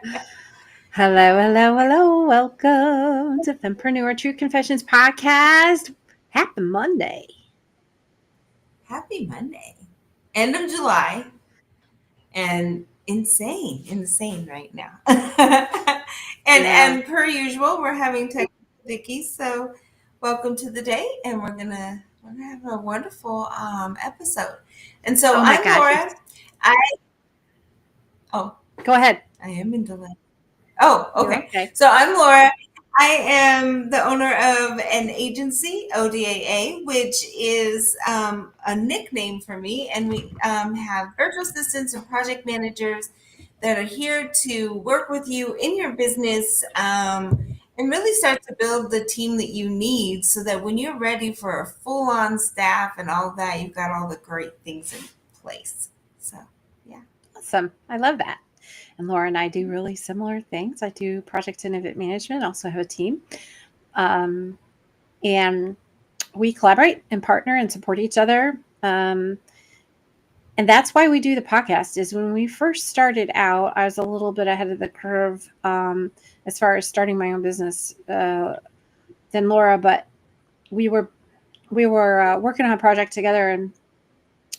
Hello, hello, hello. Welcome to Fempreneur True Confessions Podcast. Happy Monday. Happy Monday. End of July. And insane right now. and Yeah. and per usual, we're having technical difficulties. So welcome to the day, and we're gonna have a wonderful episode. And so Oh my I'm gosh. Laura. I oh Go ahead. I am in delay. Oh, You're okay. okay. So I'm Laura. I am the owner of an agency, ODAA, which is a nickname for me. And we have virtual assistants and project managers that are here to work with you in your business and really start to build the team that you need so that when you're ready for a full on staff and all that, you've got all the great things in place. So, yeah. Awesome. I love that. And Laura and I do really similar things. I do project and event management, also have a team. Um, and we collaborate and partner and support each other. And that's why we do the podcast is when we first started out, I was a little bit ahead of the curve as far as starting my own business than Laura, but we were working on a project together and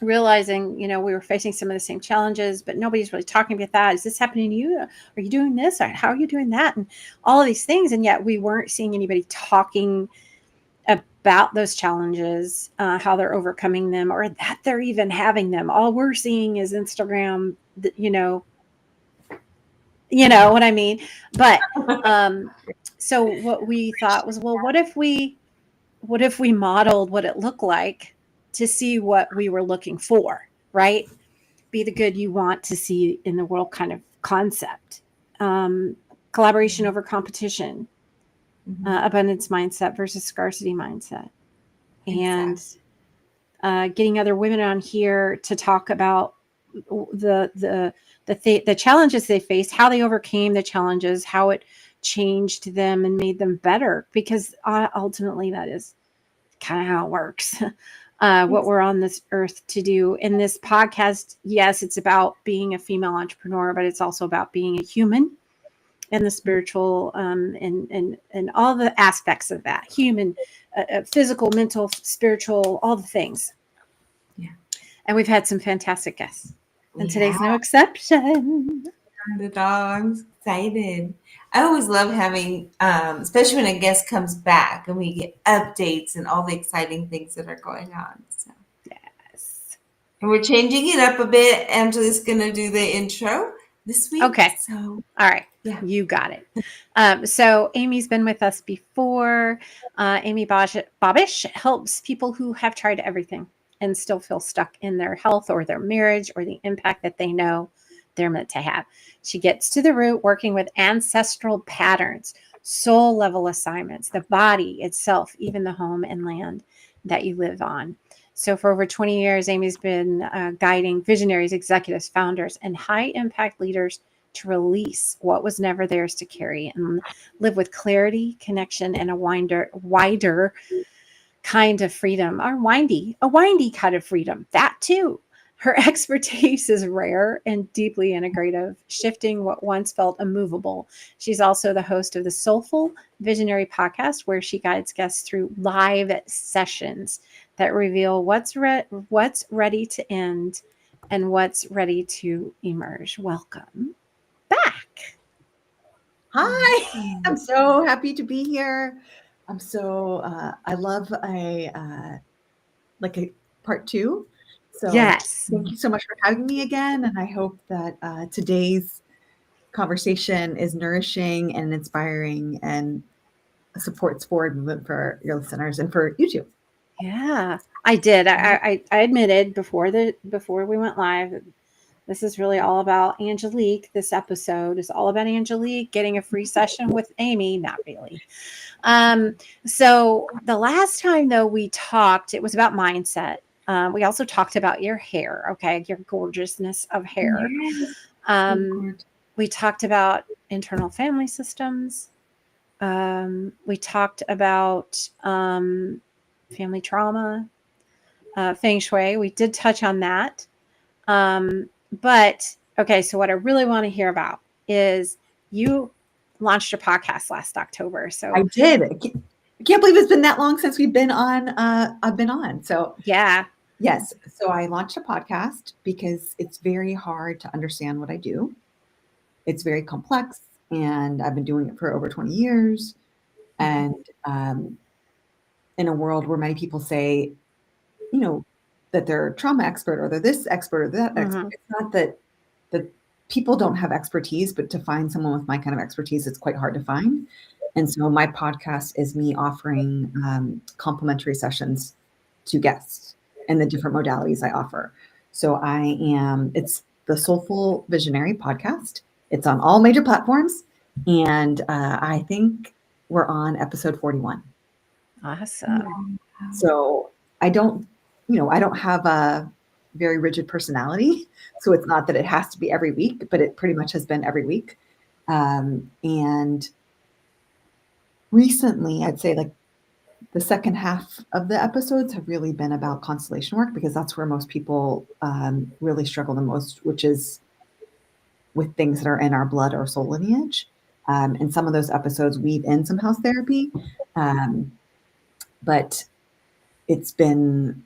realizing, we were facing some of the same challenges, but nobody's really talking about that. Is this happening to you? Are you doing this? How are you doing that? And all of these things. And yet we weren't seeing anybody talking about those challenges, how they're overcoming them, or that they're even having them. All we're seeing is Instagram, you know what I mean? But so what we thought was, well, what if we modeled what it looked like to see what we were looking for, right? Be the good you want to see in the world kind of concept. Collaboration over competition, abundance mindset versus scarcity mindset. And Exactly. getting other women on here to talk about the challenges they faced, how they overcame the challenges, how it changed them and made them better. Because ultimately, that is kind of how it works. What we're on this earth to do. In this podcast, yes, it's about being a female entrepreneur, but it's also about being a human and the spiritual and all the aspects of that human, physical, mental, spiritual, all the things. Yeah. And we've had some fantastic guests. And Yeah. today's no exception. The dog's excited. I always love having, especially when a guest comes back and we get updates and all the exciting things that are going on. So, Yes. and we're changing it up a bit. Angela's gonna do the intro this week. Okay. So, All right. yeah. You got it. So Amy's been with us before. Amy Babish helps people who have tried everything and still feel stuck in their health or their marriage or the impact that they know they're meant to have. She gets to the root working with ancestral patterns, soul level assignments, the body itself, even the home and land that you live on. So for over 20 years, Amy's been guiding visionaries, executives, founders, and high impact leaders to release what was never theirs to carry and live with clarity, connection, and a wider kind of freedom, or a windy kind of freedom. That too. Her expertise is rare and deeply integrative, shifting what once felt immovable. She's also the host of the Soulful Visionary podcast, where she guides guests through live sessions that reveal what's ready to end and what's ready to emerge. Welcome back. Hi, I'm so happy to be here. I love a part two. So Yes. thank you so much for having me again. And I hope that today's conversation is nourishing and inspiring and supports forward movement for your listeners and for you too. Yeah, I did. I admitted before we went live, this is really all about Angelique. This episode is all about Angelique getting a free session with Amy. Not really. So the last time though we talked, it was about mindset. We also talked about your hair. Okay, your gorgeousness of hair. Yes. We talked about internal family systems. We talked about family trauma, Feng Shui. We did touch on that. But okay, so what I really want to hear about is you launched a podcast last October. So I did. I can't believe it's been that long since we've been on. I've been on. So yeah. yes. So I launched a podcast because it's very hard to understand what I do. It's very complex, and I've been doing it for over 20 years. And in a world where many people say, you know, that they're a trauma expert or they're this expert or that expert, it's not that people don't have expertise, but to find someone with my kind of expertise, it's quite hard to find. And so my podcast is me offering complimentary sessions to guests and the different modalities I offer. So it's the Soulful Visionary podcast. It's on all major platforms. And I think we're on episode 41. Awesome. So I don't have a very rigid personality. So it's not that it has to be every week, but it pretty much has been every week. And recently, I'd say like the second half of the episodes have really been about constellation work, because that's where most people really struggle the most, which is with things that are in our blood or soul lineage. And some of those episodes weave in some house therapy. But it's been,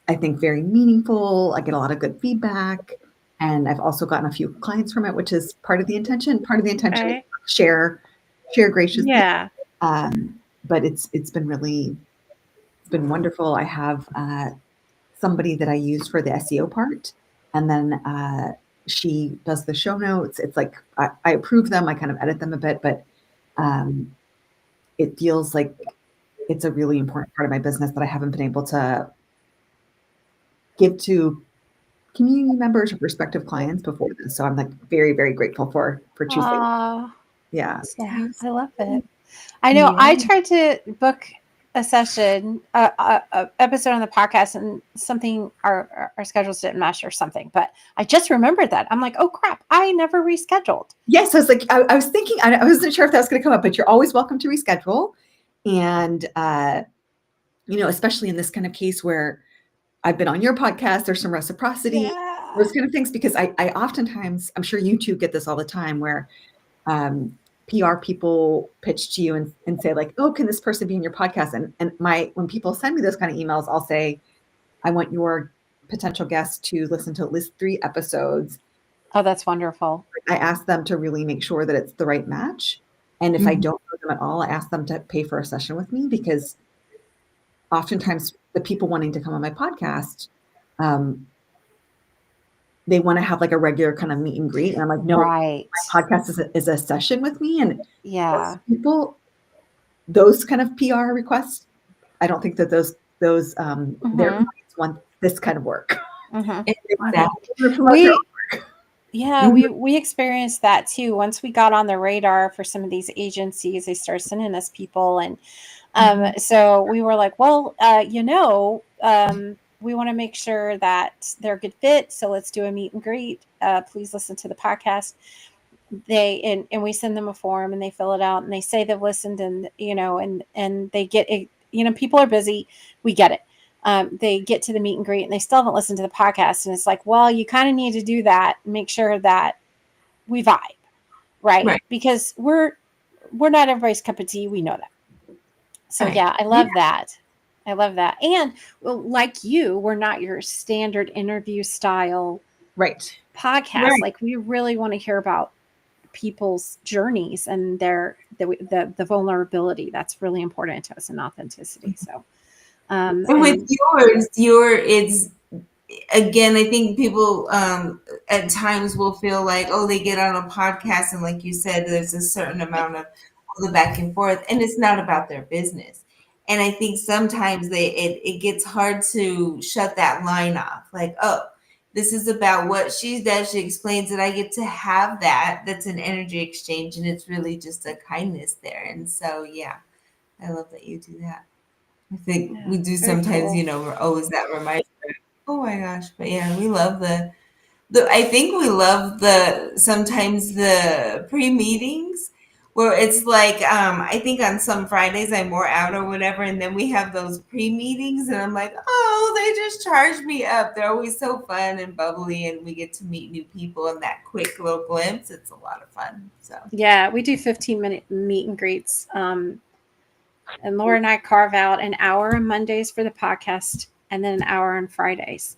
I think, very meaningful. I get a lot of good feedback. And I've also gotten a few clients from it, which is part of the intention. Part of the intention is share graciously. Yeah. But it's been wonderful. I have somebody that I use for the SEO part, and then she does the show notes. It's like I approve them, I kind of edit them a bit, but it feels like it's a really important part of my business that I haven't been able to give to community members or prospective clients before this. So I'm like very, very grateful for choosing. Yeah. I love it. I know I tried to book a session, a episode on the podcast, and something our schedules didn't mesh or something. But I just remembered that. I'm like, oh crap, I never rescheduled. Yes, I was like, I was thinking, I wasn't sure if that was going to come up, but you're always welcome to reschedule. And especially in this kind of case where I've been on your podcast, there's some reciprocity, those kind of things, because I oftentimes, I'm sure you two get this all the time, where PR people pitch to you and say like, oh, can this person be in your podcast? And when people send me those kind of emails, I'll say, I want your potential guest to listen to at least 3 episodes. Oh, that's wonderful. I ask them to really make sure that it's the right match. And if I don't know them at all, I ask them to pay for a session with me, because oftentimes the people wanting to come on my podcast, they want to have like a regular kind of meet and greet. And I'm like, no, my podcast is a session with me. And people, those kind of PR requests, I don't think that those their clients want this kind of work. We experienced that too. Once we got on the radar for some of these agencies, they started sending us people. And so we were like, well, we want to make sure that they're a good fit. So let's do a meet and greet. Please listen to the podcast. And we send them a form and they fill it out and they say they've listened, and they get it. People are busy. We get it. They get to the meet and greet and they still haven't listened to the podcast. And it's like, well, you kind of need to do that. Make sure that we vibe, right? Because we're not everybody's cup of tea. We know that. So I love that. I love that. And like you, we're not your standard interview style podcast. Like we really want to hear about people's journeys and the vulnerability. That's really important to us, and authenticity. So and with it's again, I think people at times will feel like, oh, they get on a podcast and like you said, there's a certain amount of the back and forth, and it's not about their business. And I think sometimes it gets hard to shut that line off. Like, oh, this is about what she does. She explains that I get to have that. That's an energy exchange, and it's really just a kindness there. And so, I love that you do that. I think we do sometimes, cool. We're always that reminder. Oh my gosh. But we love I think we love sometimes the pre-meetings where it's like I think on some Fridays I'm more out or whatever, and then we have those pre-meetings, and I'm like, oh, they just charge me up. They're always so fun and bubbly, and we get to meet new people in that quick little glimpse. It's a lot of fun. So Yeah, we do 15-minute meet and greets. And Laura and I carve out an hour on Mondays for the podcast and then an hour on Fridays.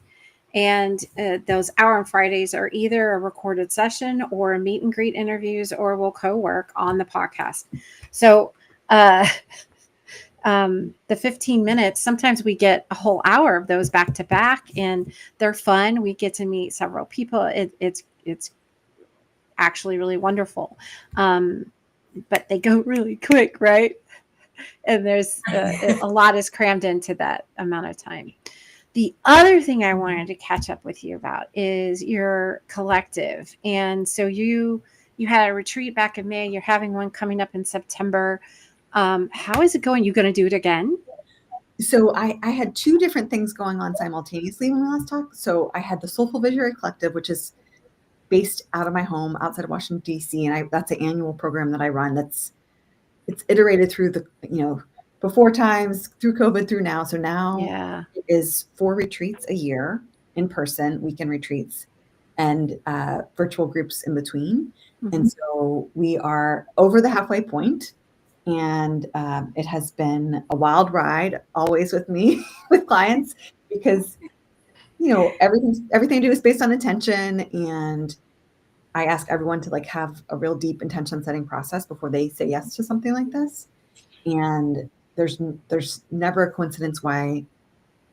And those hour on Fridays are either a recorded session or a meet and greet interviews, or we'll co-work on the podcast. So uh, the 15 minutes, sometimes we get a whole hour of those back to back, and they're fun. We get to meet several people. It's actually really wonderful. But they go really quick, right? And there's a lot is crammed into that amount of time. The other thing I wanted to catch up with you about is your collective. And so you had a retreat back in May. You're having one coming up in September. How is it going? You going to do it again? So I had two different things going on simultaneously when we last talked. So I had the Soulful Visionary Collective, which is based out of my home outside of Washington, D.C. And that's an annual program that I run. It's iterated through the, before times, through COVID, through now. So now it is 4 retreats a year, in person, weekend retreats, and virtual groups in between. Mm-hmm. And so we are over the halfway point, and it has been a wild ride, always with me, with clients, because, everything I do is based on intention, and I ask everyone to have a real deep intention setting process before they say yes to something like this. And there's never a coincidence why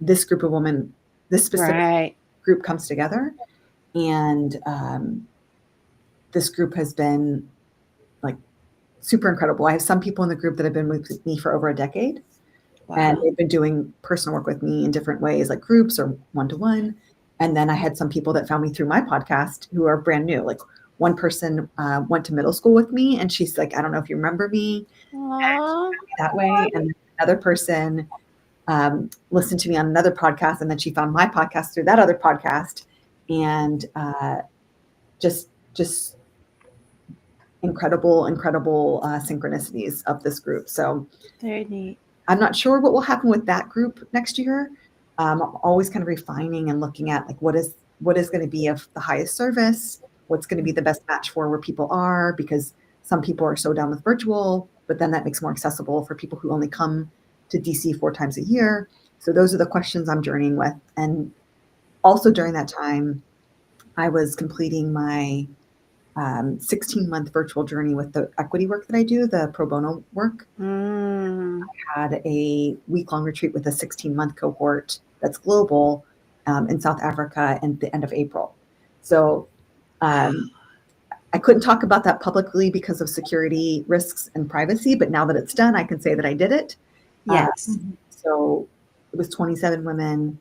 this group of women, this specific group comes together. And this group has been super incredible. I have some people in the group that have been with me for over a decade. Wow. And they've been doing personal work with me in different ways, like groups or one-to-one. And then I had some people that found me through my podcast who are brand new. Like one person went to middle school with me, and she's like, I don't know if you remember me. That way. And another person listened to me on another podcast, and then she found my podcast through that other podcast. And just incredible synchronicities of this group. So very neat. I'm not sure what will happen with that group next year. I'm always kind of refining and looking at what is going to be of the highest service, what's going to be the best match for where people are, because some people are so down with virtual, but then that makes more accessible for people who only come to DC 4 times a year. So those are the questions I'm journeying with. And also during that time, I was completing my 16-month virtual journey with the equity work that I do, the pro bono work. I had a week-long retreat with a 16-month cohort that's global in South Africa at the end of April. So I couldn't talk about that publicly because of security risks and privacy, but now that it's done, I can say that I did it. Yes. So it was 27 women.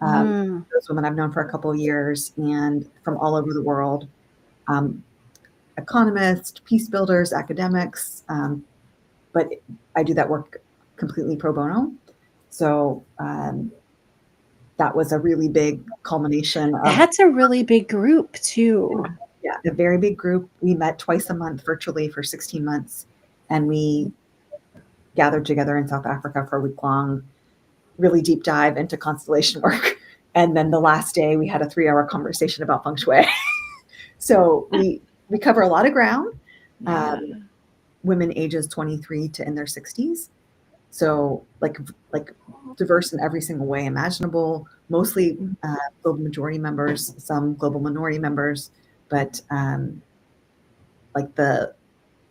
Those women I've known for a couple of years and from all over the world. Economists, peace builders, academics, but I do that work completely pro bono. So that was a really big culmination. That's a really big group too. Yeah, a very big group. We met twice a month virtually for 16 months, and we gathered together in South Africa for a week-long, really deep dive into constellation work. And then the last day, we had a 3-hour conversation about Feng Shui. So we cover a lot of ground. Women ages 23 to in their 60s. So like diverse in every single way imaginable, mostly global majority members, some global minority members, but the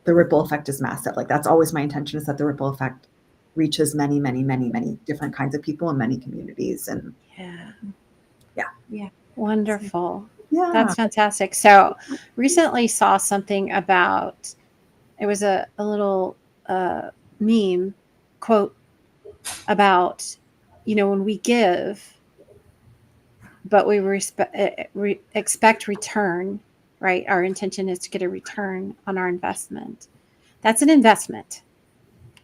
ripple effect is massive. That's always my intention, is that the ripple effect reaches many, many, many, many different kinds of people in many communities. And yeah. Wonderful. Yeah. That's fantastic. So recently saw something about, it was a little meme quote about, when we give, but we expect return, right? Our intention is to get a return on our investment. That's an investment,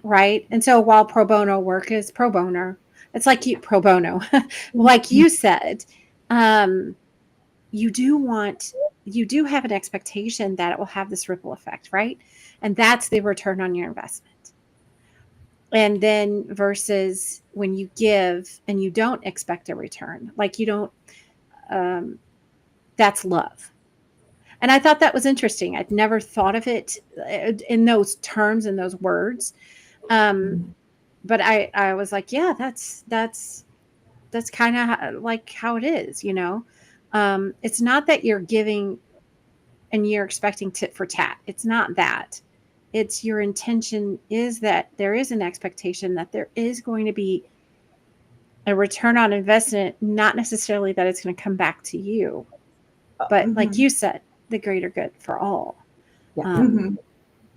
right? And so while pro bono work is pro bono, it's like pro bono, like you said, you do want you do have an expectation that it will have this ripple effect, right? And that's the return on your investment. And then versus when you give and you don't expect a return, like you don't, um, that's love. And I thought that was interesting. I'd never thought of it in those terms, in those words. Um, but I was like, yeah, that's kind of like how it is, you know. It's not that you're giving and you're expecting tit for tat. It's not that. It's your intention is that there is an expectation that there is going to be a return on investment, not necessarily that it's going to come back to you, but like you said, the greater good for all. Yeah.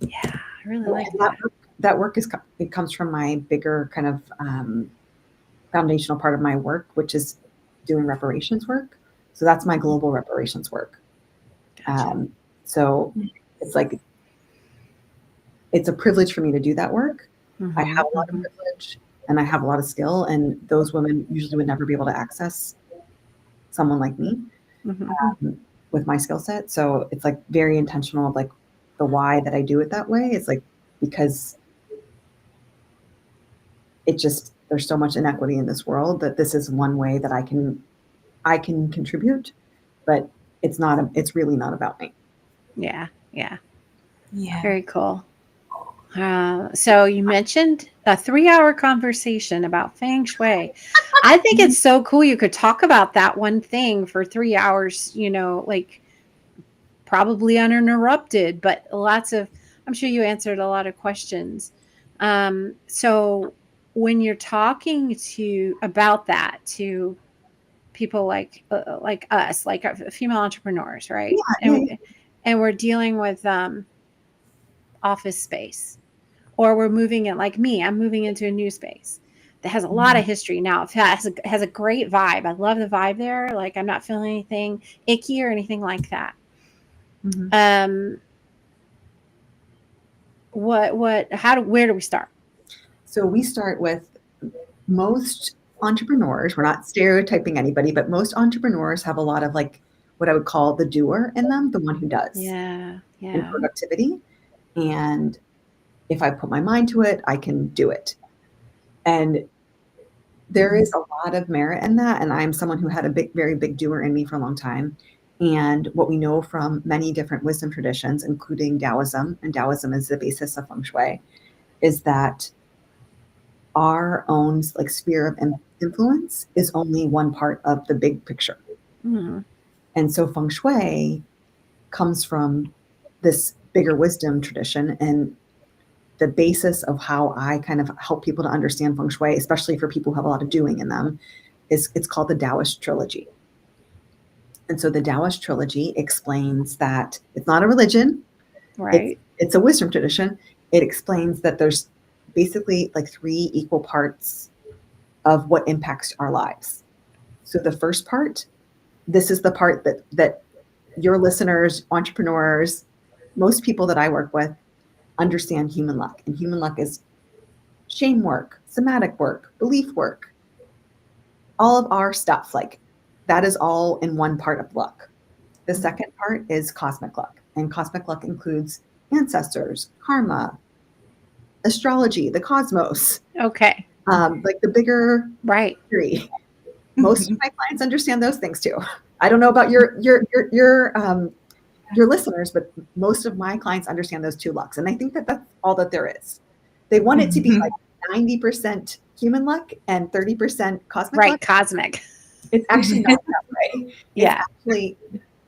Yeah, I really Well, like and that. that work it comes from my bigger kind of foundational part of my work, which is doing reparations work. So that's my global reparations work. Gotcha. So it's like, it's a privilege for me to do that work. Mm-hmm, I have a lot of privilege and I have a lot of skill, and those women usually would never be able to access someone like me with my skill set. So it's like very intentional of like the why that I do it that way. It's like, because it just, there's so much inequity in this world that this is one way that I can contribute, but it's really not about me. Yeah, yeah. Yeah. Very cool. So you mentioned a 3-hour conversation about Feng Shui. I think it's so cool you could talk about that one thing for 3 hours, you know, like probably uninterrupted, but I'm sure you answered a lot of questions. So when you're talking about that to people like us, like female entrepreneurs, right? Yeah. And we're dealing with office space, or we're moving in, like me, I'm moving into a new space that has a lot of history now. It has a great vibe. I love the vibe there. Like I'm not feeling anything icky or anything like that. Um, where do we start? So we start with most entrepreneurs, we're not stereotyping anybody, but most entrepreneurs have a lot of like what I would call the doer in them, the one who does, Yeah, and yeah. productivity. And if I put my mind to it, I can do it. And there is a lot of merit in that. And I'm someone who had a very big doer in me for a long time. And what we know from many different wisdom traditions, including Taoism, and Taoism is the basis of Feng Shui, is that our own like sphere of influence is only one part of the big picture. And so Feng Shui comes from this bigger wisdom tradition, and the basis of how I kind of help people to understand Feng Shui, especially for people who have a lot of doing in them, is it's called the Taoist trilogy. And so the Taoist trilogy explains that it's not a religion, Right. it's a wisdom tradition. It explains that there's basically like 3 equal parts of what impacts our lives. So the first part, this is the part that your listeners, entrepreneurs, most people that I work with understand human luck. And human luck is shame work, somatic work, belief work, all of our stuff. Like that is all in one part of luck. The second part is cosmic luck. And cosmic luck includes ancestors, karma, astrology, the cosmos. Okay. Like the bigger Right. theory. Most of my clients understand those things too. I don't know about your listeners, but most of my clients understand those 2 lucks. And I think that that's all that there is. They want it to be like 90% human luck and 30% cosmic luck. Cosmic. It's actually not that way. Yeah. It's actually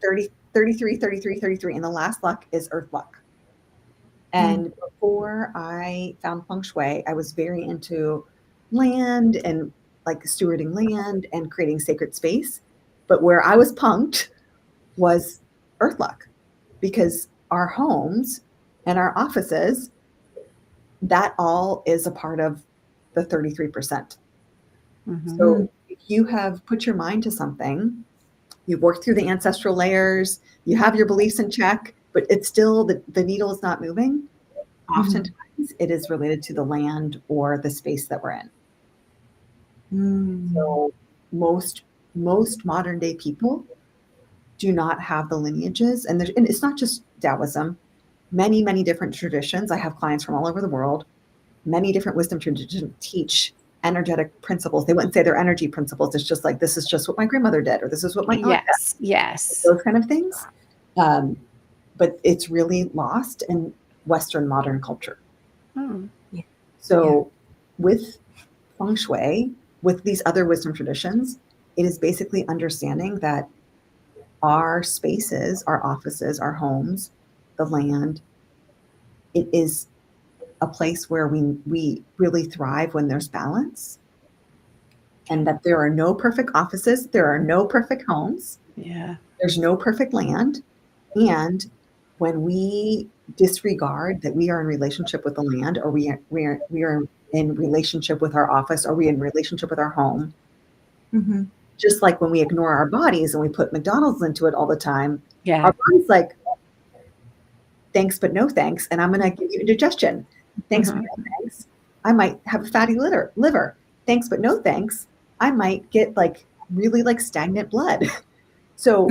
30, 33, 33, 33. And the last luck is earth luck. And before I found Feng Shui, I was very into land and like stewarding land and creating sacred space. But where I was punked was earth luck, because our homes and our offices, that all is a part of the 33%. So if you have put your mind to something, you've worked through the ancestral layers, you have your beliefs in check, but it's still the needle is not moving. Oftentimes it is related to the land or the space that we're in. So most modern day people do not have the lineages, and it's not just Taoism, many, many different traditions. I have clients from all over the world. Many different wisdom traditions teach energetic principles. They wouldn't say they're energy principles. It's just like, this is just what my grandmother did, or this is what my aunt did. Yes. Those kind of things. But it's really lost in Western modern culture. Hmm. So with Feng Shui, with these other wisdom traditions, it is basically understanding that our spaces, our offices, our homes, the land, it is a place where we really thrive when there's balance, and that there are no perfect offices, there are no perfect homes, there's no perfect land. And when we disregard that we are in relationship with the land, or we are in relationship with our office, or we in relationship with our home, just like when we ignore our bodies and we put McDonald's into it all the time, our body's like, thanks but no thanks, and I'm going to give you indigestion. Thanks but no thanks, I might have a fatty liver. Thanks but no thanks, I might get like really like stagnant blood. So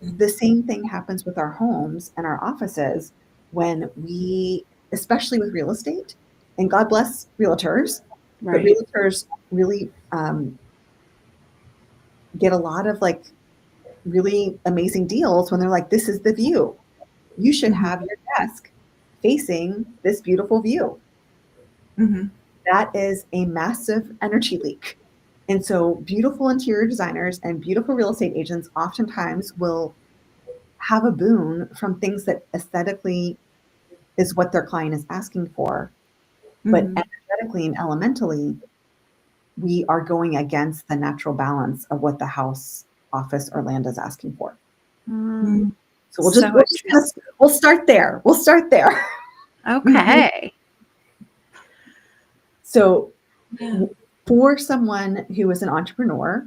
the same thing happens with our homes and our offices when we, especially with real estate, and God bless realtors, but realtors really get a lot of like really amazing deals when they're like, this is the view. You should have your desk facing this beautiful view. That is a massive energy leak. And so beautiful interior designers and beautiful real estate agents oftentimes will have a boon from things that aesthetically is what their client is asking for. But energetically and elementally, we are going against the natural balance of what the house, office, or land is asking for. So we'll start there. Okay. So for someone who is an entrepreneur,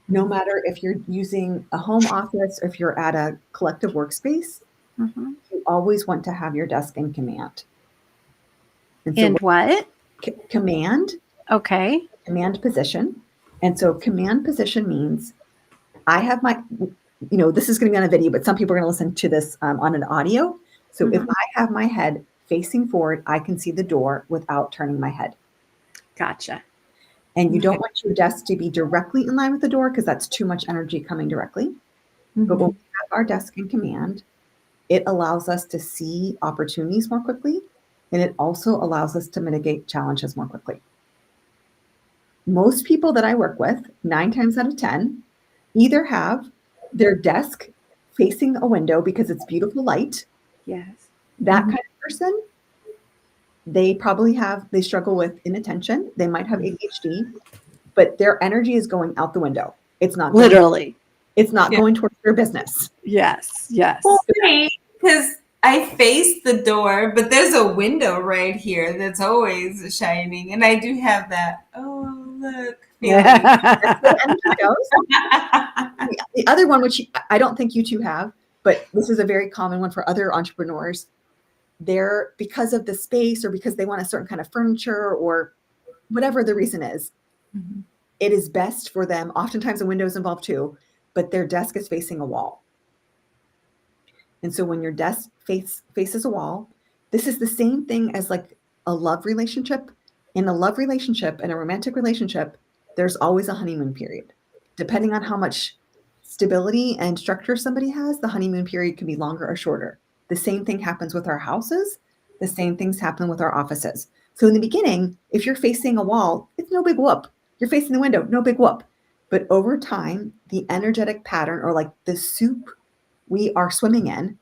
no matter if you're using a home office or if you're at a collective workspace, you always want to have your desk in command. And what? Command. Okay. Command position. And so command position means I have my, this is going to be on a video, but some people are going to listen to this on an audio. So if I have my head facing forward, I can see the door without turning my head. Gotcha. And you don't want your desk to be directly in line with the door because that's too much energy coming directly. But when we have our desk in command, it allows us to see opportunities more quickly. And it also allows us to mitigate challenges more quickly. Most people that I work with, 9 times out of 10, either have their desk facing a window because it's beautiful light. Yes. That kind of person, they struggle with inattention. They might have ADHD, but their energy is going out the window. It's not literally. It's not going towards their business. Yes. Well, because I face the door, but there's a window right here that's always shining, and I do have that. Oh, look. That's where energy goes. The other one, which I don't think you two have, but this is a very common one for other entrepreneurs. They're, because of the space or because they want a certain kind of furniture or whatever the reason is, it is best for them. Oftentimes the window is involved too, but their desk is facing a wall. And so when your desk faces a wall, this is the same thing as like a love relationship. In a love relationship, in a romantic relationship, there's always a honeymoon period. Depending on how much stability and structure somebody has, the honeymoon period can be longer or shorter. The same thing happens with our houses. The same things happen with our offices. So in the beginning, if you're facing a wall, it's no big whoop. You're facing the window, no big whoop. But over time, the energetic pattern, or like the soup we are swimming in,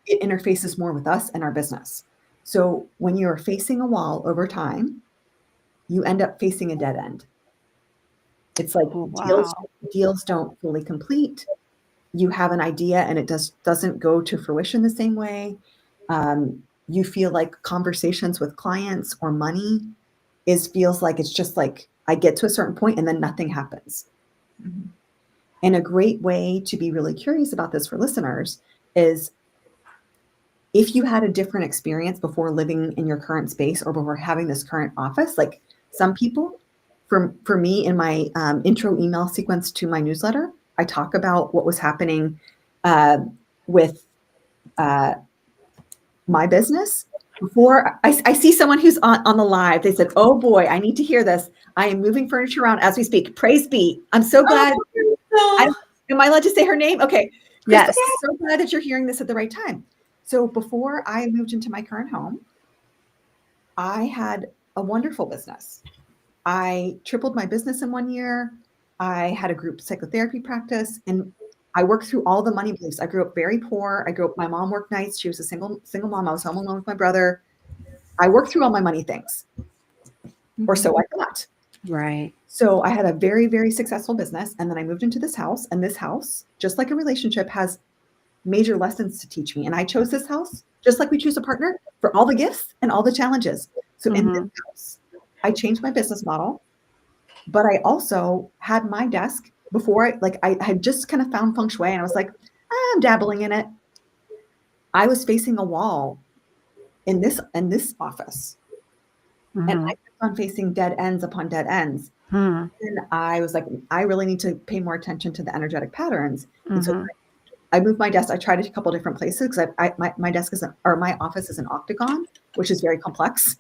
it interfaces more with us and our business. So when you're facing a wall over time, you end up facing a dead end. It's like deals don't fully complete. You have an idea and it doesn't go to fruition the same way. You feel like conversations with clients or money feels like it's just like I get to a certain point and then nothing happens. And a great way to be really curious about this for listeners is if you had a different experience before living in your current space or before having this current office. Like some people, for me in my intro email sequence to my newsletter, I talk about what was happening with my business. Before I see someone who's on the live, they said, "Oh boy, I need to hear this. I am moving furniture around as we speak." Praise be. I'm so glad. Am I allowed to say her name? Okay. Crystal, Yes. I'm so glad that you're hearing this at the right time. So before I moved into my current home, I had a wonderful business. I tripled my business in 1 year. I had a group psychotherapy practice, and I worked through all the money beliefs. I grew up very poor. My mom worked nights. She was a single mom. I was home alone with my brother. I worked through all my money things, or so I thought. Right. So I had a very, very successful business. And then I moved into this house, and this house, just like a relationship, has major lessons to teach me. And I chose this house, just like we choose a partner, for all the gifts and all the challenges. So in this house, I changed my business model, but I also had my desk before I had just kind of found Feng Shui, and I was like, I'm dabbling in it. I was facing a wall in this office. And I kept on facing dead ends upon dead ends. And I was like, I really need to pay more attention to the energetic patterns. And so I moved my desk. I tried it a couple of different places because my desk my office is an octagon, which is very complex,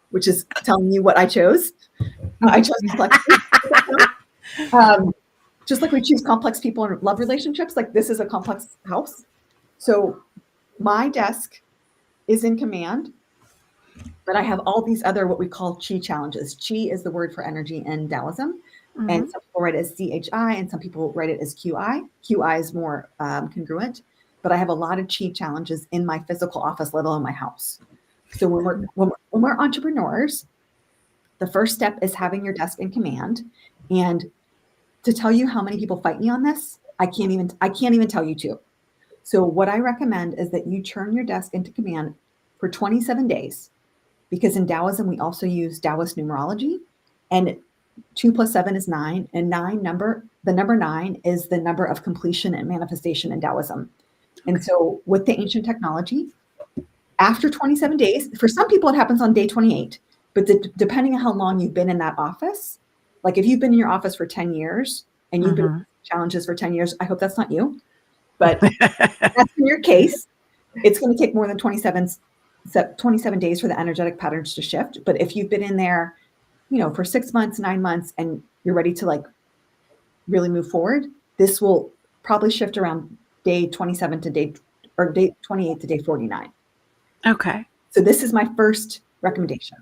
which is telling you what I chose. I chose complexity. Just like we choose complex people in love relationships, like this is a complex house. So my desk is in command, but I have all these other what we call chi challenges. Chi is the word for energy in Taoism. And some people write it as CHI, and some people write it as QI. QI is more congruent, but I have a lot of chi challenges in my physical office, let alone my house. So when we're entrepreneurs, the first step is having your desk in command. And to tell you how many people fight me on this, I can't even tell you two. So what I recommend is that you turn your desk into command for 27 days, because in Taoism, we also use Taoist numerology, and 2 + 7 is 9, and the number 9 is the number of completion and manifestation in Taoism. And so with the ancient technology, after 27 days, for some people it happens on day 28, but depending on how long you've been in that office, like if you've been in your office for 10 years and you've been in challenges for 10 years, I hope that's not you, but that's in your case, it's going to take more than 27 days for the energetic patterns to shift. But if you've been in there, for 6 months, 9 months, and you're ready to really move forward, this will probably shift around day 27 to day 28 to day 49. Okay. So this is my first recommendation.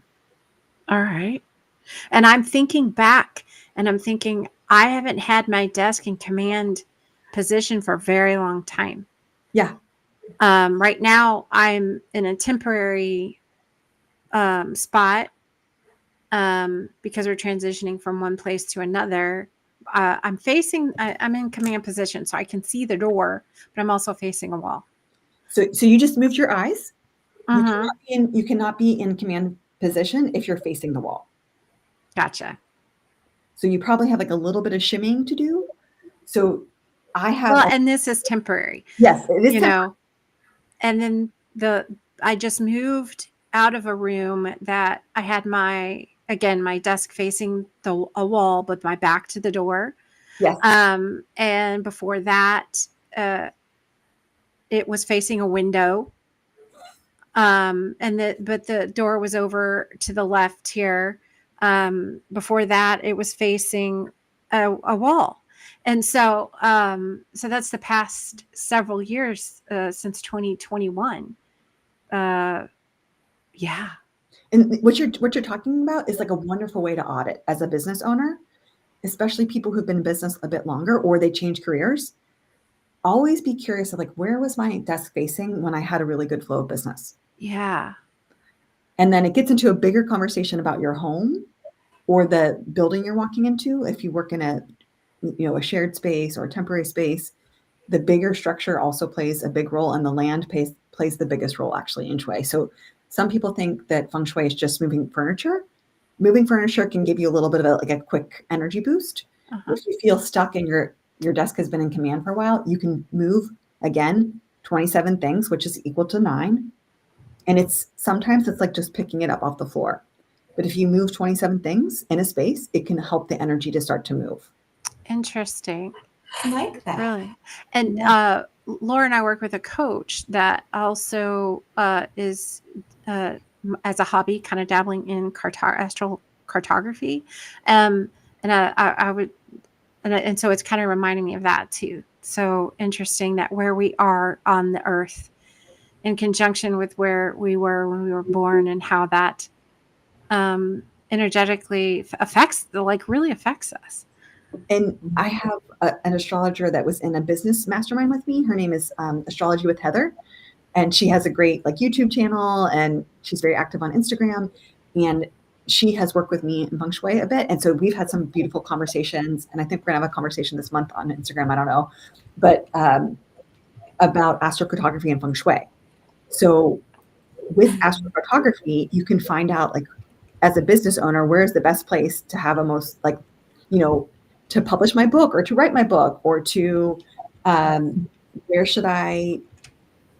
All right. And I'm thinking back, and I'm thinking I haven't had my desk in command position for a very long time. Yeah. Right now I'm in a temporary spot because we're transitioning from one place to another. I'm in command position, so I can see the door, but I'm also facing a wall. So you just moved your eyes. You cannot be in command position if you're facing the wall. Gotcha. So you probably have a little bit of shimmying to do. So I have. And this is temporary. Yes, it is temporary. And then I just moved out of a room that I had my desk facing a wall, but my back to the door. Yes. And before that, it was facing a window. But the door was over to the left here. Before that, it was facing a wall. And so that's the past several years since 2021. Yeah. And what you're talking about is a wonderful way to audit as a business owner, especially people who've been in business a bit longer or they change careers. Always be curious of where was my desk facing when I had a really good flow of business? Yeah. And then it gets into a bigger conversation about your home or the building you're walking into. If you work in a shared space or a temporary space, the bigger structure also plays a big role, and the land plays the biggest role actually in Shui. So some people think that Feng Shui is just moving furniture. Moving furniture can give you a little bit of a quick energy boost. If you feel stuck and your desk has been in command for a while, you can move again 27 things, which is equal to 9. And sometimes it's just picking it up off the floor. But if you move 27 things in a space, it can help the energy to start to move. Interesting. I like that. Really. And Yeah. Laura and I work with a coach that also is as a hobby, kind of dabbling in astral cartography. And I would, and so it's kind of reminding me of that too. So interesting that where we are on the earth in conjunction with where we were when we were born, and how that energetically affects, like really affects us. And I have an astrologer that was in a business mastermind with me. Her name is Astrology with Heather. And she has a great like YouTube channel, and she's very active on Instagram. And she has worked with me in Feng Shui a bit. And so we've had some beautiful conversations. And I think we're gonna have a conversation this month on Instagram. I don't know, but about astrocartography and Feng Shui. So with astrocartography, you can find out, like, as a business owner, where's the best place to have a most, like, you know, to publish my book or to write my book, or to where should I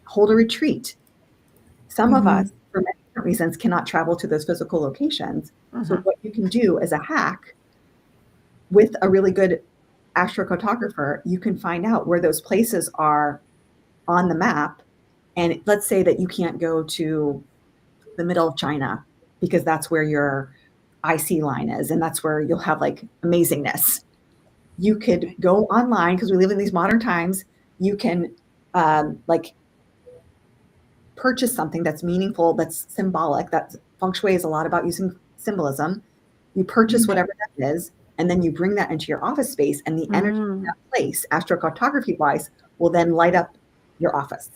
hold a retreat. Some of us, for many different reasons, cannot travel to those physical locations. So what you can do as a hack with a really good astrocartographer, you can find out where those places are on the map. And let's say that you can't go to the middle of China because that's where your IC line is, and that's where you'll have like amazingness. You could go online, because we live in these modern times. You can like purchase something that's meaningful, that's symbolic. That Feng Shui is a lot about using symbolism. You purchase whatever that is, and then you bring that into your office space, and the energy of that place, astrocartography wise, will then light up your office.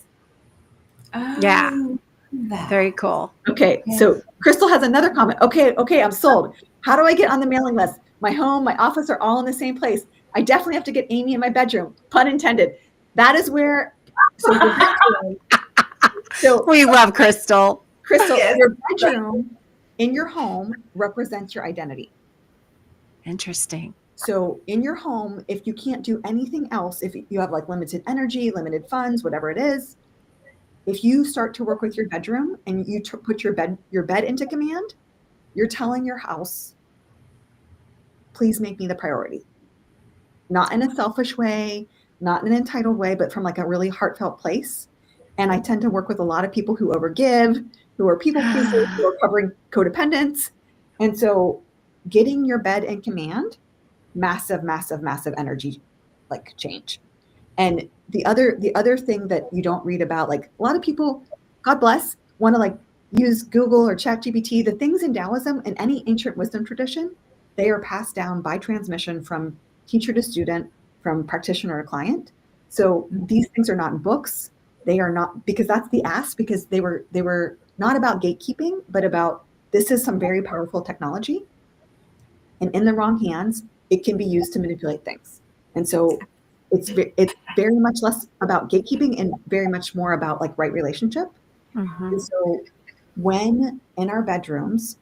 Yeah. Oh, Very cool. Okay, so Crystal has another comment. Okay, I'm sold. How do I get on the mailing list? My home, my office are all in the same place. I definitely have to get Amy in my bedroom. Pun intended. That is where. So We love Crystal. Crystal, Yes. your bedroom in your home represents your identity. Interesting. So in your home, if you can't do anything else, if you have like limited energy, limited funds, whatever it is, if you start to work with your bedroom and you put your bed into command, you're telling your house, please make me the priority. Not in a selfish way, not in an entitled way, but from like a really heartfelt place. And I tend to work with a lot of people who overgive, who are people pleasers, who are covering codependence. And so getting your bed in command, massive, massive, massive energy like change. And the other thing that you don't read about, like a lot of people, God bless, want to like use Google or ChatGPT. The things in Taoism and any ancient wisdom tradition, they are passed down by transmission from teacher to student, from practitioner to client. So these things are not in books. They are not, because that's the ask, because they were not about gatekeeping, but about, this is some very powerful technology. And in the wrong hands, it can be used to manipulate things. And so it's very much less about gatekeeping and very much more about like right relationship. And so when in our bedrooms,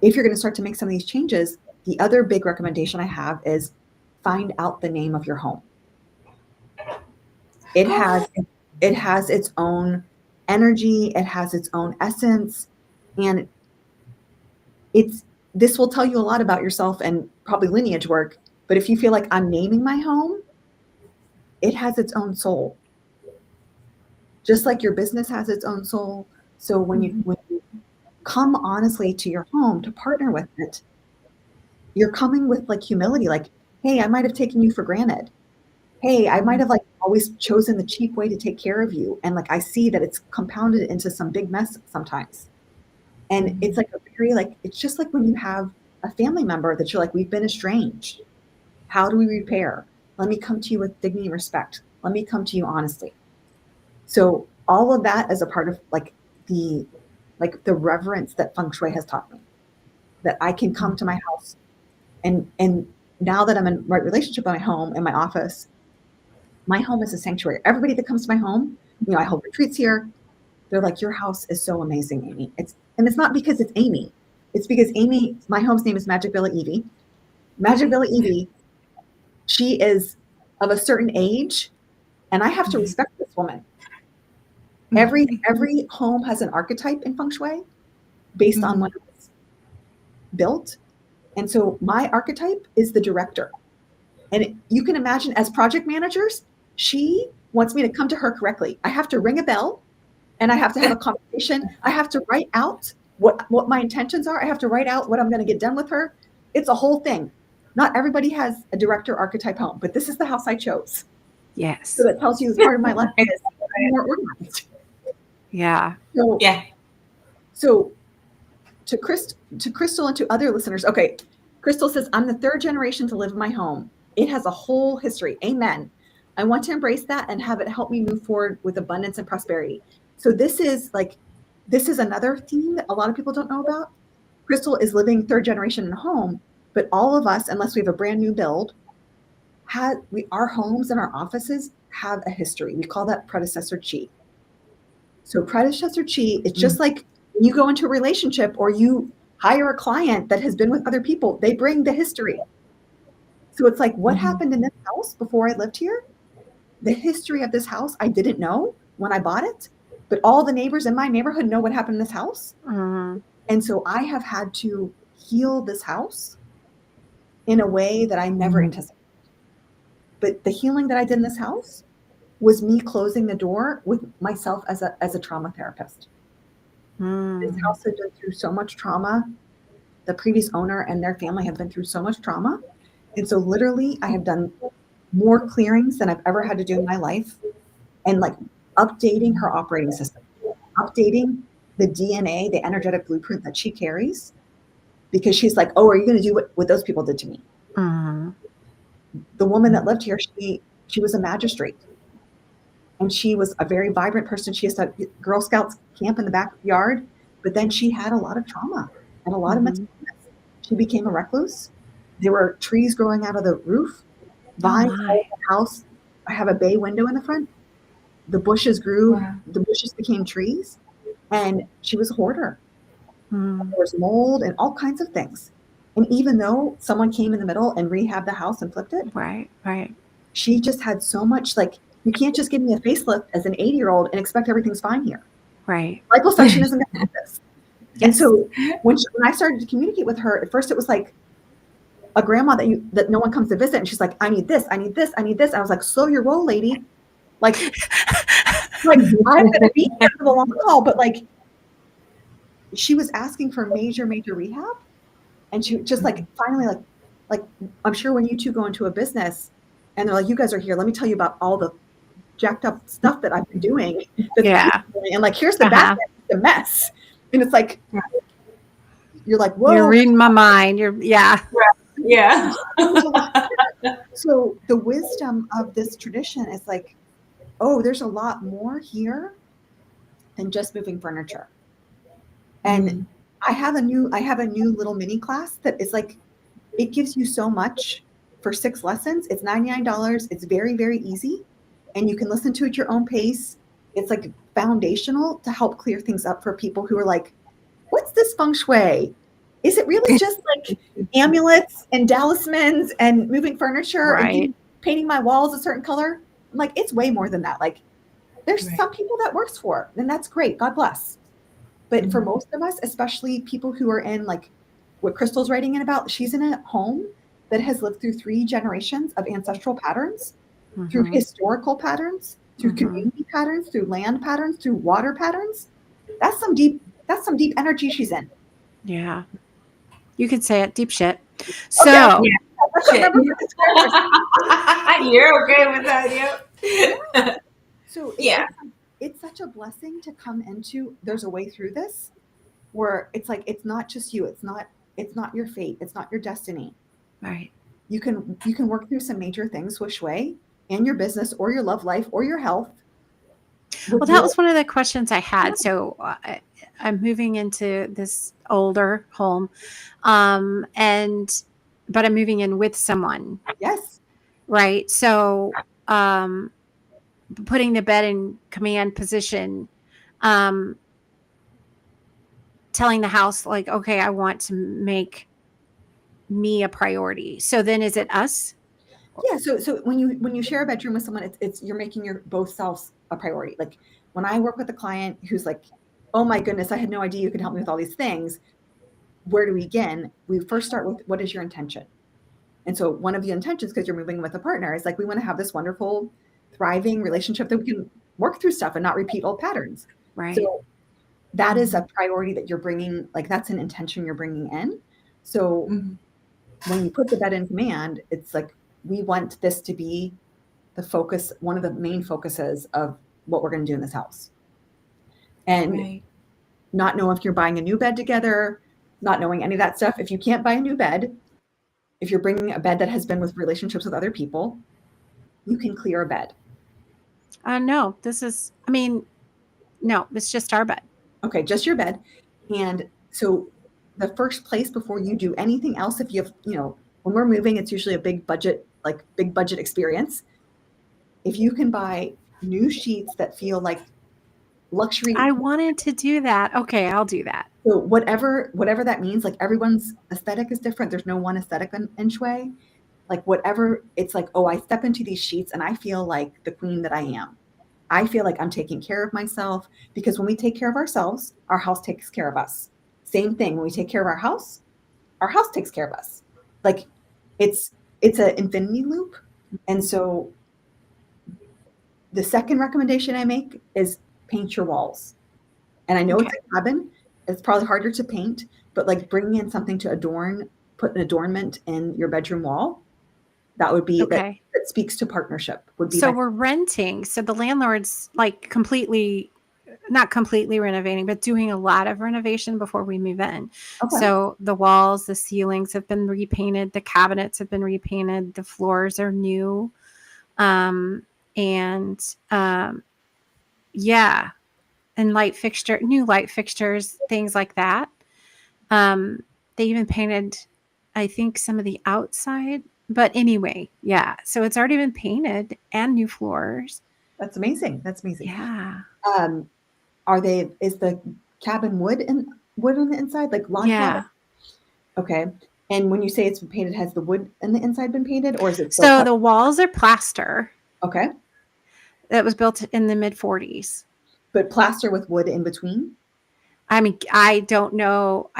if you're going to start to make some of these changes, the other big recommendation I have is find out the name of your home. It has its own energy, it has its own essence, and this will tell you a lot about yourself and probably lineage work. But if you feel like, I'm naming my home, it has its own soul. Just like your business has its own soul. So when you come honestly to your home to partner with it, you're coming with like humility, like, hey, I might have taken you for granted. Hey, I might have like always chosen the cheap way to take care of you. And like, I see that it's compounded into some big mess sometimes. And it's like a very, like, it's just like when you have a family member that you're like, we've been estranged. How do we repair? Let me come to you with dignity and respect. Let me come to you honestly. So all of that is a part of like the reverence that Feng Shui has taught me, that I can come to my house and now that I'm in right relationship with my home and my office, my home is a sanctuary. Everybody that comes to my home, I hold retreats here. They're like, your house is so amazing, Amy. It's not because it's Amy. It's because Amy, my home's name is Magic Villa Evie. Magic Villa Evie, she is of a certain age, and I have to respect this woman. Every home has an archetype in Feng Shui based on when it was built. And so my archetype is the director. And you can imagine, as project managers, she wants me to come to her correctly. I have to ring a bell and I have to have a conversation. I have to write out what my intentions are. I have to write out what I'm going to get done with her. It's a whole thing. Not everybody has a director archetype home, but this is the house I chose. Yes. So that tells you part of my life is more organized. Yeah. So, Yeah. so to Crystal and to other listeners, okay, Crystal says, I'm the third generation to live in my home. It has a whole history. Amen. I want to embrace that and have it help me move forward with abundance and prosperity. So this is another theme that a lot of people don't know about. Crystal is living third generation in a home, but all of us, unless we have a brand new build, our homes and our offices have a history. We call that predecessor chi. So predecessor chi, it's just like when you go into a relationship or you hire a client that has been with other people, they bring the history. So it's like, what happened in this house before I lived here? The history of this house, I didn't know when I bought it, but all the neighbors in my neighborhood know what happened in this house. And so I have had to heal this house in a way that I never anticipated. But the healing that I did in this house was me closing the door with myself as a trauma therapist. This house has been through so much trauma. The previous owner and their family have been through so much trauma. And so literally I have done more clearings than I've ever had to do in my life, and like updating her operating system, updating the DNA, the energetic blueprint that she carries, because she's like, oh, are you going to do what those people did to me? The woman that lived here, she was a magistrate, and she was a very vibrant person. She used to Girl Scouts camp in the backyard, but then she had a lot of trauma and a lot of mental illness. She became a recluse. There were trees growing out of the roof, vines all in the house. I have a bay window in the front. The bushes grew. Wow. The bushes became trees, and she was a hoarder. There was mold and all kinds of things. And even though someone came in the middle and rehabbed the house and flipped it, right, she just had so much, like, you can't just give me a facelift as an 80-year-old and expect everything's fine here. Right. Liposuction isn't going to do this. Yes. And so when I started to communicate with her, at first it was like a grandma that no one comes to visit, and she's like, I need this, I need this, I need this. I was like, slow your roll, lady. Like I'm going to be here for the long haul, but like she was asking for major rehab, and she just like finally like I'm sure when you two go into a business and they're like, you guys are here, let me tell you about all the jacked up stuff that I've been doing. And like, here's the back end, the mess. And it's like, you're like, whoa. You're reading my mind. Yeah. So the wisdom of this tradition is like, oh, there's a lot more here than just moving furniture. And I have a new little mini class that is like, it gives you so much for 6 lessons. It's $99. It's very, very easy. And you can listen to it at your own pace. It's like foundational to help clear things up for people who are like, what's this feng shui? Is it really just like amulets and talismans and moving furniture and painting my walls a certain color? I'm like, it's way more than that. Like, there's some people that works for, and that's great. God bless. But for most of us, especially people who are in like what Crystal's writing in about, she's in a home that has lived through 3 generations of ancestral patterns, through historical patterns, through community patterns, through land patterns, through water patterns. That's some deep energy she's in. Yeah. You could say it, deep shit. So you're okay with that, yep. So it's such a blessing to come into. There's a way through this where it's like, it's not just you. It's not your fate. It's not your destiny. Right. You can work through some major things with Shui and your business or your love life or your health. Well, that was one of the questions I had. So I'm moving into this older home, but I'm moving in with someone. Yes. Right. So putting the bed in command position, telling the house like, okay, I want to make me a priority. So then is it us? Yeah. So when you share a bedroom with someone, it's you're making your both selves a priority. Like when I work with a client who's like, oh my goodness, I had no idea you could help me with all these things. Where do we begin? We first start with, what is your intention? And so one of the intentions, because you're moving with a partner, is like, we want to have this wonderful, thriving relationship that we can work through stuff and not repeat old patterns. Right. So that is a priority that you're bringing, like that's an intention you're bringing in. So when you put the bed in command, it's like, we want this to be the focus, one of the main focuses of what we're going to do in this house. And not know if you're buying a new bed together, not knowing any of that stuff. If you can't buy a new bed, if you're bringing a bed that has been with relationships with other people, you can clear a bed. No, no, it's just our bed. Okay, just your bed. And so the first place before you do anything else, if you have, when we're moving, it's usually a big budget experience. If you can buy new sheets that feel like luxury. I wanted to do that. Okay, I'll do that. So whatever that means, like everyone's aesthetic is different. There's no one aesthetic in Shui. Like whatever, it's like, oh, I step into these sheets and I feel like the queen that I am. I feel like I'm taking care of myself, because when we take care of ourselves, our house takes care of us. Same thing. When we take care of our house takes care of us. Like it's an infinity loop. And so the second recommendation I make is paint your walls. And I know it's a cabin. It's probably harder to paint, but like bringing in something to adorn, put an adornment in your bedroom wall. That would be that speaks to partnership. Would be so we're renting. So the landlord's like not completely renovating, but doing a lot of renovation before we move in. Okay. So the walls, the ceilings have been repainted, the cabinets have been repainted, the floors are new, and new light fixtures, things like that. They even painted, I think, some of the outside. But anyway, yeah. So it's already been painted and new floors. That's amazing. Yeah. Is the cabin wood on the inside, like log cabin? Okay. And when you say it's been painted, has the wood in the inside been painted, or is it so the walls are plaster? Okay. That was built in the mid-40s. But plaster with wood in between? I mean, I don't know.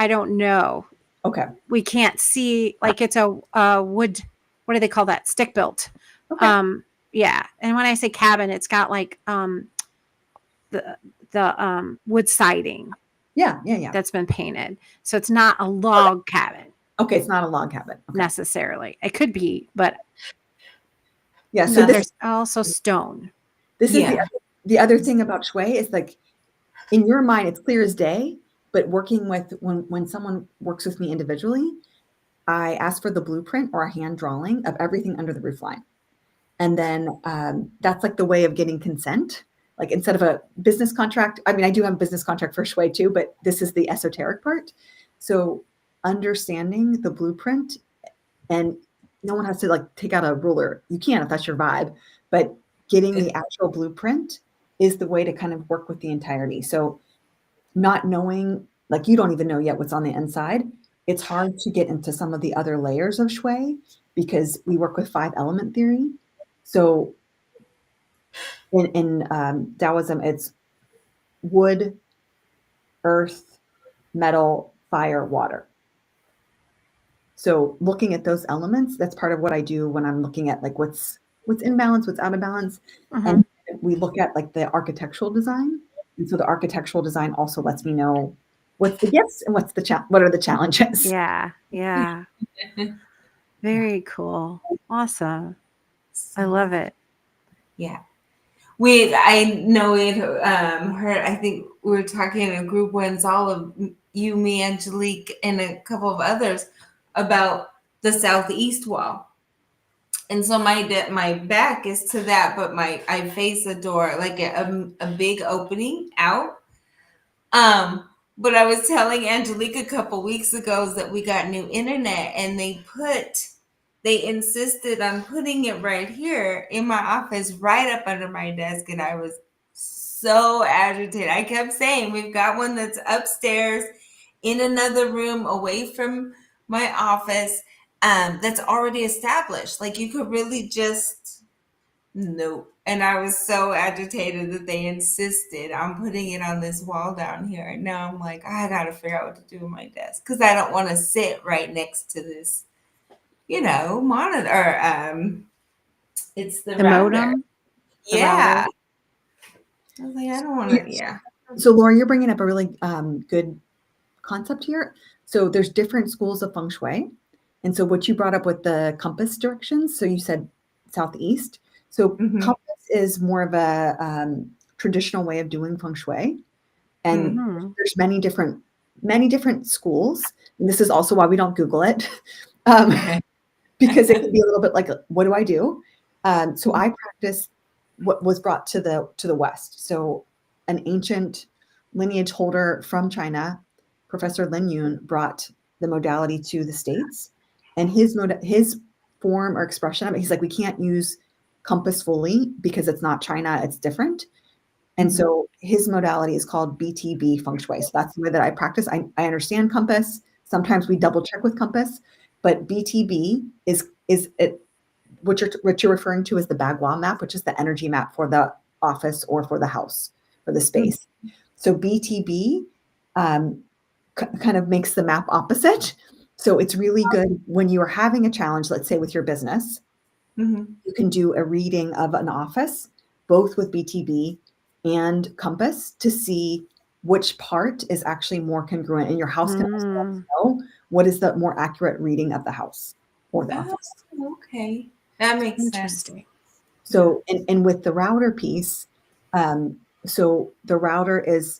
Okay. We can't see, like it's a wood, what do they call that? Stick built. Okay. Yeah. And when I say cabin, it's got like the wood siding. Yeah. That's been painted. So it's not a log cabin. Okay, it's not a log cabin. Necessarily. It could be, but yeah. So there's also stone. This is the other thing about Shui is like, in your mind, it's clear as day, but working with, when someone works with me individually, I ask for the blueprint or a hand drawing of everything under the roof line. And then that's like the way of getting consent. Like instead of a business contract, I mean, I do have a business contract for Shui too, but this is the esoteric part. So understanding the blueprint, and no one has to like take out a ruler. You can if that's your vibe, but getting the actual blueprint is the way to kind of work with the entirety. So not knowing, like you don't even know yet what's on the inside, it's hard to get into some of the other layers of Shui because we work with 5 element theory. So in Taoism, it's wood, earth, metal, fire, water. So looking at those elements, that's part of what I do when I'm looking at like what's in balance, what's out of balance. And we look at like the architectural design. And so the architectural design also lets me know what's the gifts and what are the challenges. Yeah. Very cool. Awesome. I love it. Yeah. I know it heard, I think we were talking in a group once, all of you, me, Angelique, and a couple of others about the southeast wall. And so my back is to that, but I face a door, like a big opening out. But I was telling Angelique a couple weeks ago that we got new internet, and they insisted on putting it right here in my office, right up under my desk. And I was so agitated. I kept saying, we've got one that's upstairs in another room away from my office, that's already established. Like you could really just, no. And I was so agitated that they insisted on putting it on this wall down here. And now I'm like, I got to figure out what to do with my desk because I don't want to sit right next to this monitor. It's the The router. modem, the Yeah. router. I was like, I don't want to. Yeah. So Laura, you're bringing up a really good concept here. So there's different schools of feng shui. And so what you brought up with the compass directions, so you said southeast. So Mm-hmm. compass is more of a traditional way of doing feng shui. And Mhm. there's many different schools. And this is also why we don't Google it. Um, because it can be a little bit like, what do I do? So I practice what was brought to the West. So an ancient lineage holder from China, Professor Lin Yun, brought the modality to the States, and his form or expression of it, he's like, we can't use compass fully because it's not China, it's different. And so his modality is called BTB feng shui. So that's the way that I practice. I understand compass. Sometimes we double check with compass, but BTB is it what you're referring to is the Bagua map, which is the energy map for the office or for the house, for the space. So BTB kind of makes the map opposite. So it's really good when you are having a challenge, let's say with your business. You can do a reading of an office, both with BTB and compass, to see which part is actually more congruent. And your house can also let you know what is the more accurate reading of the house or the office. Okay. That makes sense. Interesting. So, and with the router piece, so the router is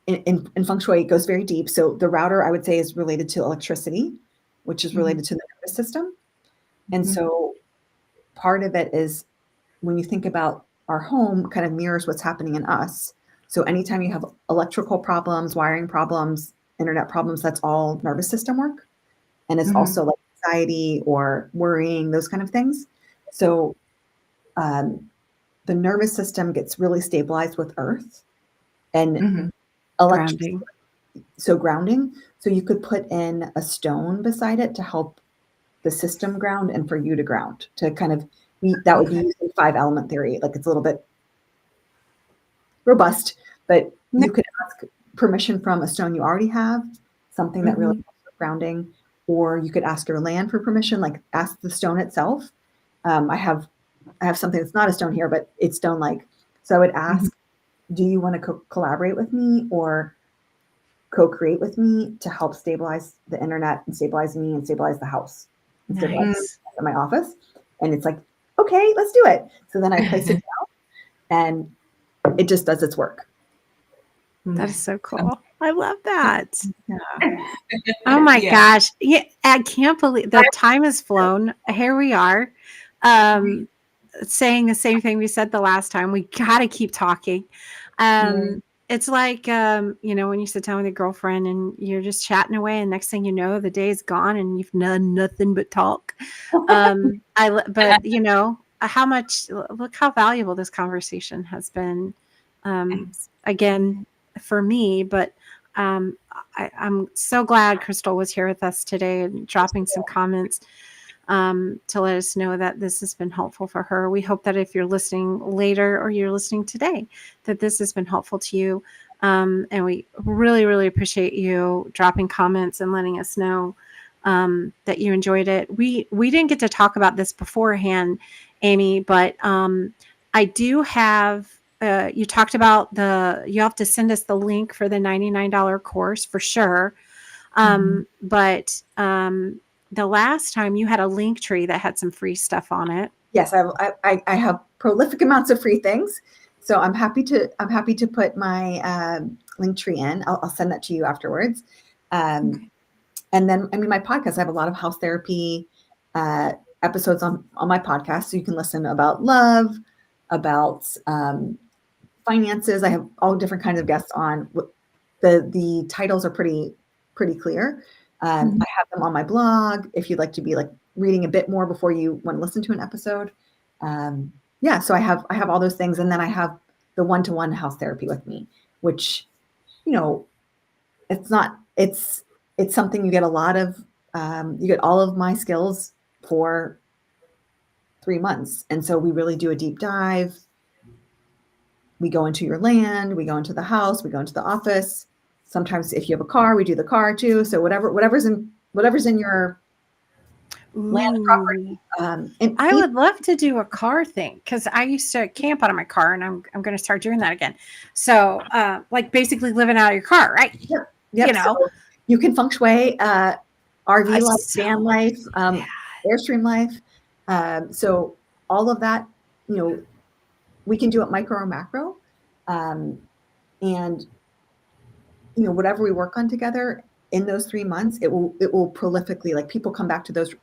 in feng shui, it goes very deep. So the router, I would say, is related to electricity, which is related to the nervous system. And so part of it is when you think about our home kind of mirrors what's happening in us. So anytime you have electrical problems, wiring problems, internet problems, that's all nervous system work. And it's also like anxiety or worrying, those kind of things. So the nervous system gets really stabilized with earth and electricity. Grounding. So grounding. So you could put in a stone beside it to help the system ground and for you to ground, to kind of that would be using 5-element theory. Like it's a little bit robust, but you could ask permission from a stone you already have, something that really helps with grounding, or you could ask your land for permission, like ask the stone itself. I have something that's not a stone here, but it's stone-like. So I would ask, do you want to collaborate with me or co-create with me to help stabilize the internet and stabilize me and stabilize the house and stabilize my office? And it's like, okay, let's do it. So then I place it down and it just does its work. That is so cool. I love that. Yeah. Oh my gosh. Yeah, I can't believe the time has flown. Here we are. Saying the same thing we said the last time. We got to keep talking. It's like, when you sit down with your girlfriend and you're just chatting away, and next thing you know, the day is gone and you've done nothing but talk. But how much, look how valuable this conversation has been. Again, for me, but I'm so glad Crystal was here with us today and dropping some comments to let us know that this has been helpful for her. We hope that if you're listening later or you're listening today, that this has been helpful to you. And we really, really appreciate you dropping comments and letting us know that you enjoyed it. We didn't get to talk about this beforehand, Amy, but I do have, you talked about you have to send us the link for the $99 course for sure. But the last time you had a link tree that had some free stuff on it. Yes, I have prolific amounts of free things. So I'm happy to put my link tree in. I'll send that to you afterwards. And then, my podcast, I have a lot of house therapy episodes on my podcast. So you can listen about love, about finances. I have all different kinds of guests on. The titles are pretty clear. I have them on my blog if you'd like to be like reading a bit more before you want to listen to an episode. So I have all those things. And then I have the one-to-one house therapy with me, which, it's something you get a lot of, you get all of my skills for 3 months. And so we really do a deep dive. We go into your land, we go into the house, we go into the office. Sometimes if you have a car, we do the car too. So whatever's in your land, property. Ooh. And I would love to do a car thing because I used to camp out of my car, and I'm going to start doing that again. So, like basically living out of your car, right? Yep. You know, So you can feng shui RV life, so van life, Airstream life. So all of that, we can do it micro or macro. And whatever we work on together in those 3 months, it will prolifically, like, people come back to those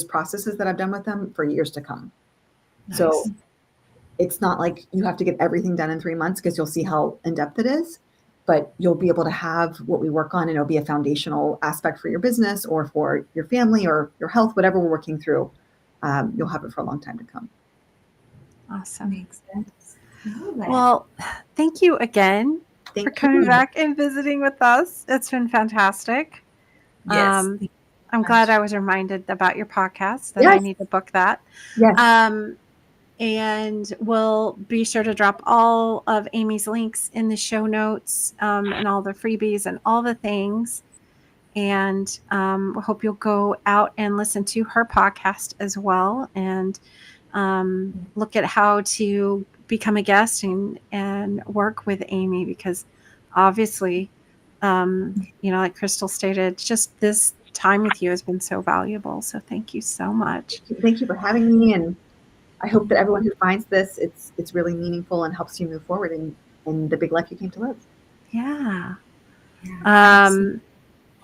processes that I've done with them for years to come. Nice. So it's not like you have to get everything done in 3 months, because you'll see how in depth it is, but you'll be able to have what we work on, and it'll be a foundational aspect for your business or for your family or your health, whatever we're working through. You'll have it for a long time to come. Awesome. Makes sense. Well, thank you again for coming back and visiting with us. It's been fantastic. Yes. I'm glad I was reminded about your podcast, that Yes. I need to book that. Yes. And we'll be sure to drop all of Amy's links in the show notes, and all the freebies and all the things. And we hope you'll go out and listen to her podcast as well, and look at how to become a guest and work with Amy, because obviously, like Crystal stated, just this time with you has been so valuable. So thank you so much. Thank you for having me, and I hope that everyone who finds this, it's really meaningful and helps you move forward in the big life you came to live. Yeah.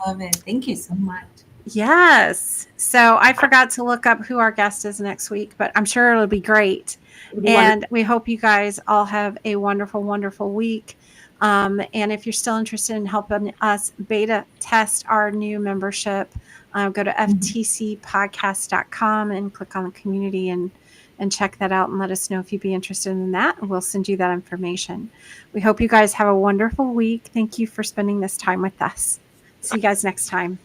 Love it. Thank you so much. Yes. So I forgot to look up who our guest is next week, but I'm sure it'll be great. And we hope you guys all have a wonderful, wonderful week. And if you're still interested in helping us beta test our new membership, go to ftcpodcast.com and click on the community and check that out, and let us know if you'd be interested in that. And we'll send you that information. We hope you guys have a wonderful week. Thank you for spending this time with us. See you guys next time.